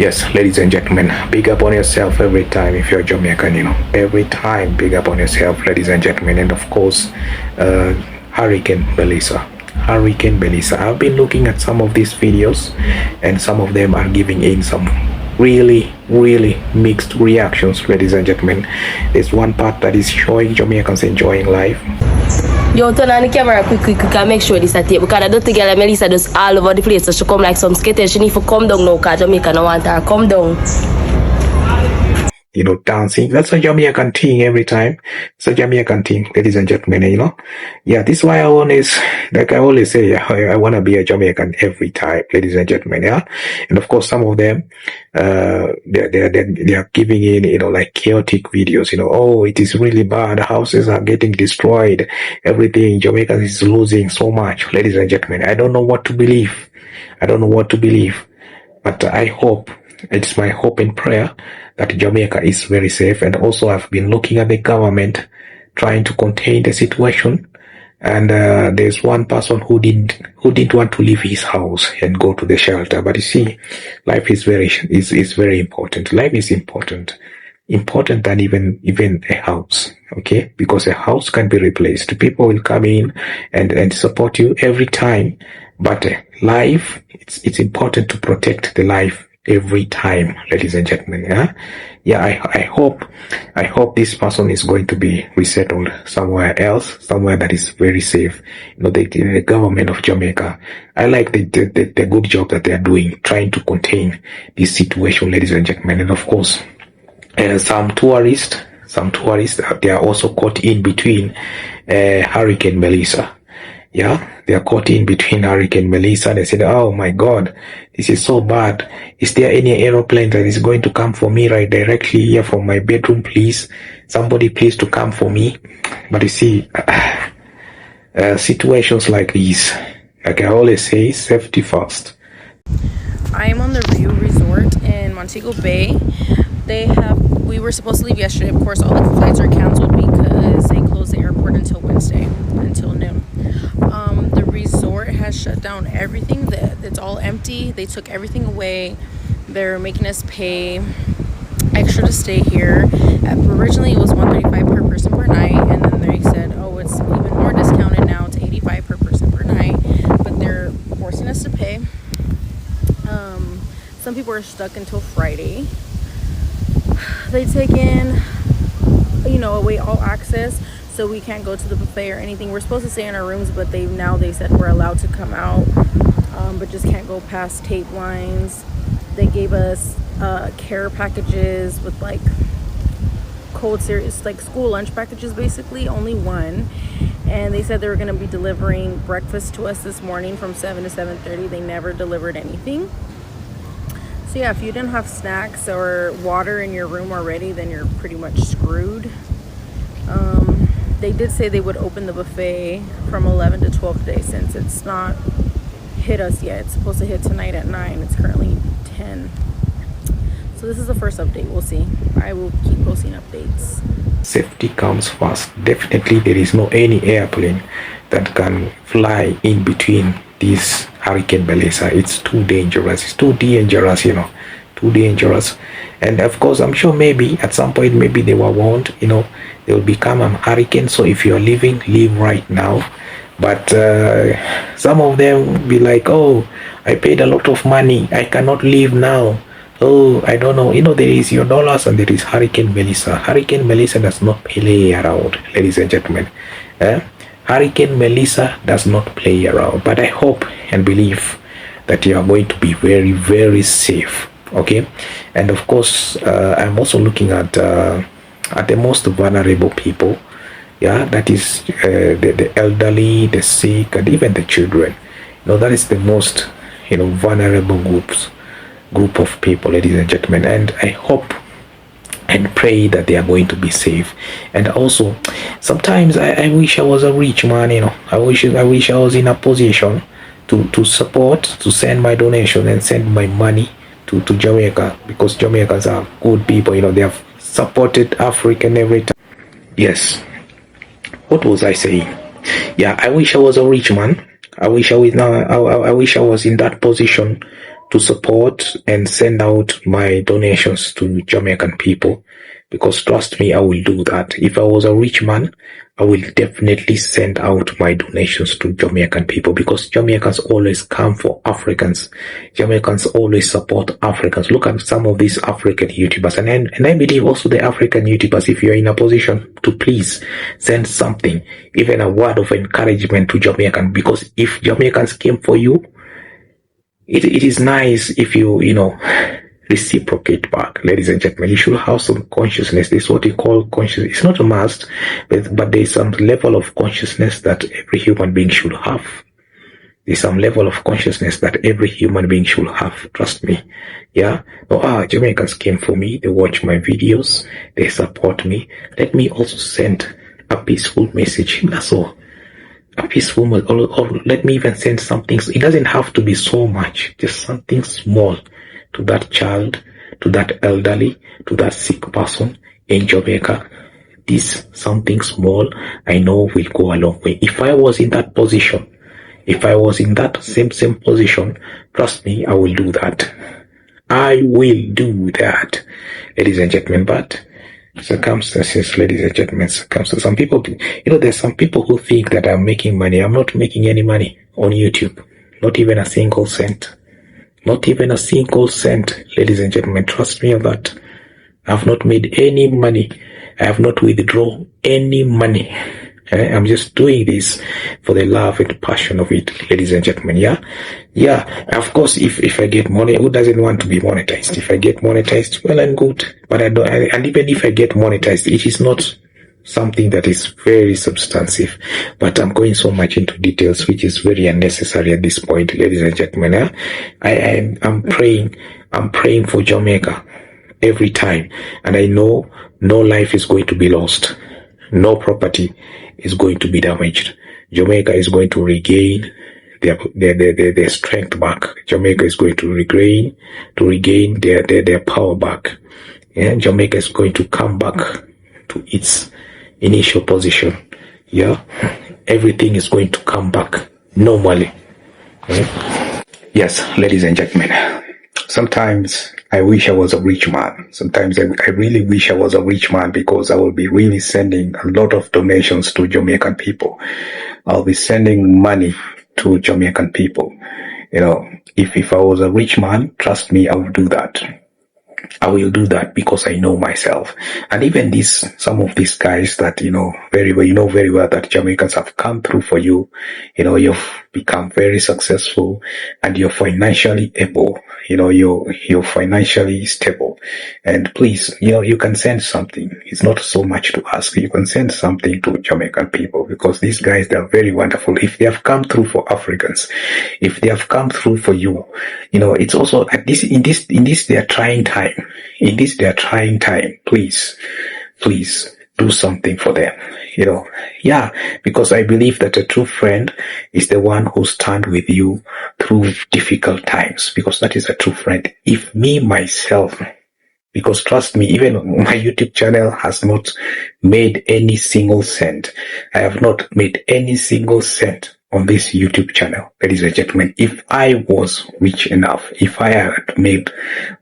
Yes, ladies and gentlemen, big up on yourself every time if you're Jamaican, every time big up on yourself, ladies and gentlemen. And of course, Hurricane Melissa. Hurricane Melissa. I've been looking at some of these videos and some of them are giving in some really mixed reactions, ladies and gentlemen. There's one part that is showing Jamaicans enjoying life. Yo, turn on the camera quick and make sure this a tape, because I don't think Melissa does all over the place, so she come like some skater. She need to come down now because Jamaica don't want her come down. Dancing. That's a Jamaican thing every time. It's a Jamaican thing, ladies and gentlemen, Yeah, this is why I always say, I want to be a Jamaican every time, ladies and gentlemen, yeah? And of course, some of them, they are giving in, like chaotic videos, oh, it is really bad. Houses are getting destroyed. Everything. Jamaica is losing so much, ladies and gentlemen. I don't know what to believe. But I hope, it's my hope and prayer that Jamaica is very safe. And also I've been looking at the government trying to contain the situation. And there's one person who didn't want to leave his house and go to the shelter. But you see, life is very important. Life is important than even a house. Okay, because a house can be replaced. People will come in and support you every time. But life, it's important to protect the life every time, ladies and gentlemen. I hope this person is going to be resettled somewhere else, somewhere that is very safe. The government of Jamaica, I like the good job that they are doing, trying to contain this situation, ladies and gentlemen. And of course, some tourists, they are also caught in between Hurricane Melissa. Yeah, they are caught in between Hurricane Melissa. They said, oh my God, this is so bad. Is there any aeroplane that is going to come for me right directly here from my bedroom, please? Somebody please to come for me. But you see, situations like these, like I always say, safety first. I am on the Rio Resort in Montego Bay. We were supposed to leave yesterday. Of course, all the flights are canceled because they closed the airport until Wednesday, until noon. The resort has shut down everything. It's all empty. They took everything away. They're making us pay extra to stay here. Originally, it was $135 per person per night, and then they said, oh, it's even more discounted now to $85 per person per night. But they're forcing us to pay. Some people are stuck until Friday. They take in, away all access, so we can't go to the buffet or anything. We're supposed to stay in our rooms, but they said we're allowed to come out, but just can't go past tape lines. They gave us care packages with like cold cereals, like school lunch packages, basically, only one. And they said they were going to be delivering breakfast to us this morning from 7 to 7:30. They never delivered anything. So yeah, if you didn't have snacks or water in your room already, then you're pretty much screwed. They did say they would open the buffet from 11 to 12 today, since it's not hit us yet. It's supposed to hit tonight at 9. It's currently 10. So this is the first update. We'll see. I will keep posting updates. Safety comes first. Definitely there is no any airplane that can fly in between this Hurricane Melissa. It's too dangerous. Too dangerous. And of course, I'm sure maybe at some point, maybe they were warned, they will become a hurricane. So if you're leaving, leave right now. But some of them will be like, oh, I paid a lot of money, I cannot leave now. Oh, I don't know. There is your dollars and there is Hurricane Melissa. Hurricane Melissa does not play around, ladies and gentlemen. Hurricane Melissa does not play around. But I hope and believe that you are going to be very, very safe. Okay, and of course, I'm also looking at the most vulnerable people. Yeah, that is the elderly, the sick, and even the children. That is the most vulnerable group of people, ladies and gentlemen. And I hope and pray that they are going to be safe. And also, sometimes I wish I was a rich man. I wish I was in a position to support, to send my donation and send my money to Jamaica, because Jamaicans are good people. They have supported Africa every time. Yes, what was I saying? Yeah, I wish I was a rich man. I wish I was in that position to support and send out my donations to Jamaican people, because trust me, I will do that. If I was a rich man, I will definitely send out my donations to Jamaican people, because Jamaicans always come for Africans. Jamaicans always support Africans. Look at some of these African YouTubers, and I believe also the African YouTubers, if you're in a position to please send something, even a word of encouragement to Jamaican, because if Jamaicans came for you, it is nice if you reciprocate back. Ladies and gentlemen, you should have some consciousness. This is what we call consciousness. It's not a must, but there's some level of consciousness that every human being should have. There's some level of consciousness that every human being should have. Trust me. Yeah. Jamaicans came for me. They watch my videos. They support me. Let me also send a peaceful message. That's all. A peaceful message. Or let me even send something. It doesn't have to be so much. Just something small to that child, to that elderly, to that sick person in Jamaica. This something small, I know, will go a long way. If I was in that position, if I was in that same position, trust me, I will do that. I will do that, ladies and gentlemen. But circumstances, ladies and gentlemen, circumstances. Some people, there's some people who think that I'm making money. I'm not making any money on YouTube. Not even a single cent. Not even a single cent, ladies and gentlemen. Trust me on that. I have not made any money. I have not withdrawn any money. I'm just doing this for the love and passion of it, ladies and gentlemen. Yeah. Of course, if I get money, who doesn't want to be monetized? If I get monetized, well and good. But I don't. And even if I get monetized, it is not something that is very substantive, but I'm going so much into details, which is very unnecessary at this point, ladies and gentlemen. I'm praying for Jamaica every time, and I know no life is going to be lost, no property is going to be damaged. Jamaica is going to regain their strength back. Jamaica is going to regain their power back, and Jamaica is going to come back to its initial position. Everything is going to come back normally. Yes, ladies and gentlemen, sometimes I wish I was a rich man. Sometimes I really wish I was a rich man, because I will be really sending a lot of donations to Jamaican people. I'll be sending money to Jamaican people. If I was a rich man, trust me, I will do that. I will do that because I know myself. And even some of these guys that, very well that Jamaicans have come through for you. You've become very successful and you're financially able. You're financially stable. And please, you can send something. It's not so much to ask. You can send something to Jamaican people, because these guys, they're very wonderful. If they have come through for Africans, if they have come through for you, it's also in this their trying time. In this their trying time, please do something for them. Because I believe that a true friend is the one who stands with you through difficult times, because that is a true friend. If me, myself, because trust me, even my YouTube channel has not made any single cent. I have not made any single cent on this YouTube channel, ladies and gentlemen. If I was rich enough, if I had made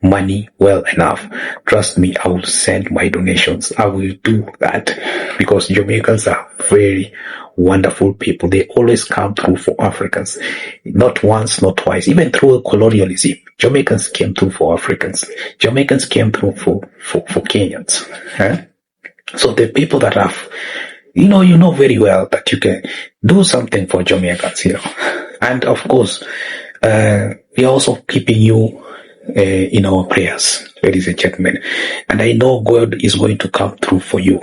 money well enough, trust me, I will send my donations. I will do that, because Jamaicans are very wonderful people. They always come through for Africans. Not once, not twice. Even through colonialism, Jamaicans came through for Africans. Jamaicans came through for Kenyans. So the people that have, you know very well that you can do something for Jamaicans, And of course, we are also keeping you in our prayers, ladies and gentlemen. And I know God is going to come through for you.